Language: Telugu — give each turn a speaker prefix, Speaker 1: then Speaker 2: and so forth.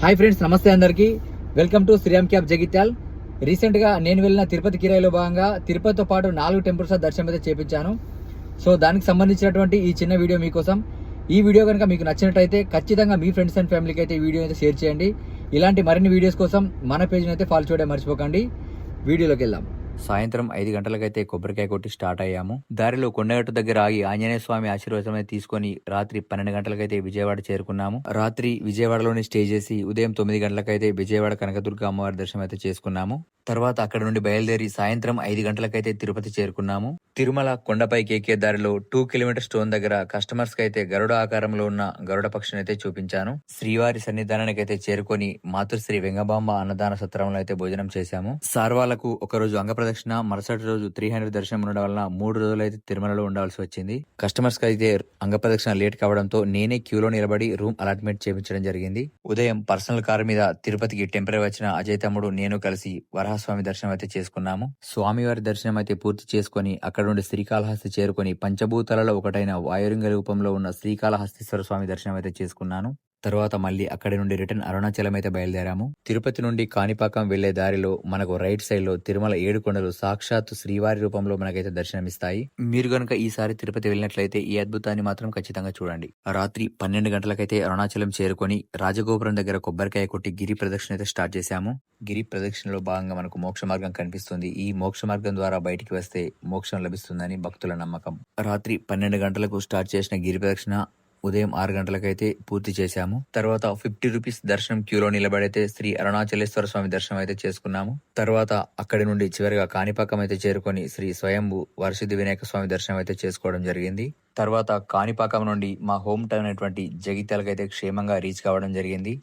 Speaker 1: హాయ్ ఫ్రెండ్స్, నమస్తే అందరికీ. Welcome to Shriram cab Jagtial. రీసెంట్గా నేను వెళ్ళిన తిరుపతి కిరాయిలో భాగంగా తిరుపతితో పాటు 4 టెంపుల్స్ దర్శనం అయితే చేపించాను. సో దానికి సంబంధించినటువంటి ఈ చిన్న వీడియో మీకోసం. ఈ వీడియో కనుక మీకు నచ్చినట్టయితే ఖచ్చితంగా మీ ఫ్రెండ్స్ అండ్ ఫ్యామిలీకి అయితే ఈ వీడియో అయితే షేర్ చేయండి. ఇలాంటి మరిన్ని వీడియోస్ కోసం మన పేజ్ని అయితే ఫాలో చేయడం మర్చిపోకండి. వీడియోలోకి వెళ్దాం. సాయంత్రం 5 గంటలకైతే కొబ్బరికాయ కొట్టి స్టార్ట్ అయ్యాము. దారిలో కొండగట్టు దగ్గర ఆగి ఆంజనేయ స్వామి ఆశీర్వచనం అయితే తీసుకొని రాత్రి 12 గంటలకైతే విజయవాడ చేరుకున్నాము. రాత్రి విజయవాడలోనే స్టే చేసి ఉదయం 9 గంటలకైతే విజయవాడ కనకదుర్గ అమ్మవారి దర్శనం అయితే చేసుకున్నాము. తర్వాత అక్కడ నుండి బయలుదేరి సాయంత్రం 5 గంటలకైతే తిరుపతి చేరుకున్నాము. తిరుమల కొండపైకి ఎక్కే దారిలో 2 కిలోమీటర్ స్టోన్ దగ్గర కస్టమర్స్ కి అయితే గరుడ ఆకారంలో ఉన్న గరుడ పక్షిని అయితే చూపించాను. శ్రీవారి సన్నిధానానికి అయితే చేరుకొని మాతృశ్రీ వెంగబాంబ అన్నదాన సత్రంలో అయితే భోజనం చేశాము. సార్ వాళ్లకు ఒక రోజు అంగప్రదక్షిణ, మరుసటి రోజు 300 దర్శనం ఉండడం వలన 3 రోజులు అయితే తిరుమలలో ఉండాల్సి వచ్చింది. కస్టమర్స్ కి అయితే అంగప్రదక్షిణ లేట్ కావడంతో నేనే క్యూలో నిలబడి రూమ్ అలాట్మెంట్ చేయించడం జరిగింది. ఉదయం పర్సనల్ కార్ మీద తిరుపతికి టెంపరీ వచ్చిన అజయ్ తమ్ముడు నేను కలిసి వరహస్వామి దర్శనం అయితే చేసుకున్నాము. స్వామివారి దర్శనం అయితే పూర్తి చేసుకుని అక్కడ నుండి శ్రీకాళహస్తి చేరుకొని పంచభూతాలలో ఒకటైన వాయులింగ రూపంలో ఉన్న శ్రీకాళహస్తీశ్వర స్వామి దర్శనం అయితే చేసుకున్నాను. తర్వాత మళ్ళీ అక్కడి నుండి రిటర్న్ అరుణాచలం అయితే బయలుదేరాము. తిరుపతి నుండి కాణిపాకం వెళ్లే దారిలో మనకు రైట్ సైడ్ లో తిరుమల 7 కొండలు సాక్షాత్ శ్రీవారి రూపంలో మనకైతే దర్శనమిస్తాయి. మీరు గనుక ఈసారి తిరుపతి వెళ్ళినట్లయితే ఈ అద్భుతాన్ని మాత్రం ఖచ్చితంగా చూడండి. రాత్రి 12 గంటలకైతే అరుణాచలం చేరుకొని రాజగోపురం దగ్గర కొబ్బరికాయ కొట్టి గిరి ప్రదక్షిణ అయితే స్టార్ట్ చేశాము. గిరి ప్రదక్షిణలో భాగంగా మనకు మోక్ష మార్గం కనిపిస్తుంది. ఈ మోక్ష మార్గం ద్వారా బయటికి వస్తే మోక్షం లభిస్తుందని భక్తుల నమ్మకం. రాత్రి 12 గంటలకు స్టార్ట్ చేసిన గిరి ప్రదక్షిణ ఉదయం 6 గంటలకైతే పూర్తి చేశాము. తర్వాత 50 రూపీస్ దర్శనం క్యూలో నిలబడైతే శ్రీ అరుణాచలేశ్వర స్వామి దర్శనం అయితే చేసుకున్నాము. తర్వాత అక్కడి నుండి చివరిగా కాణిపాకం అయితే చేరుకొని శ్రీ స్వయంభు వరసిద్ధి వినాయక స్వామి దర్శనం అయితే చేసుకోవడం జరిగింది. తర్వాత కాణిపాకం నుండి మా హోమ్ టౌన్ అయినటువంటి జగిత్యాలకు అయితే క్షేమంగా రీచ్ కావడం జరిగింది.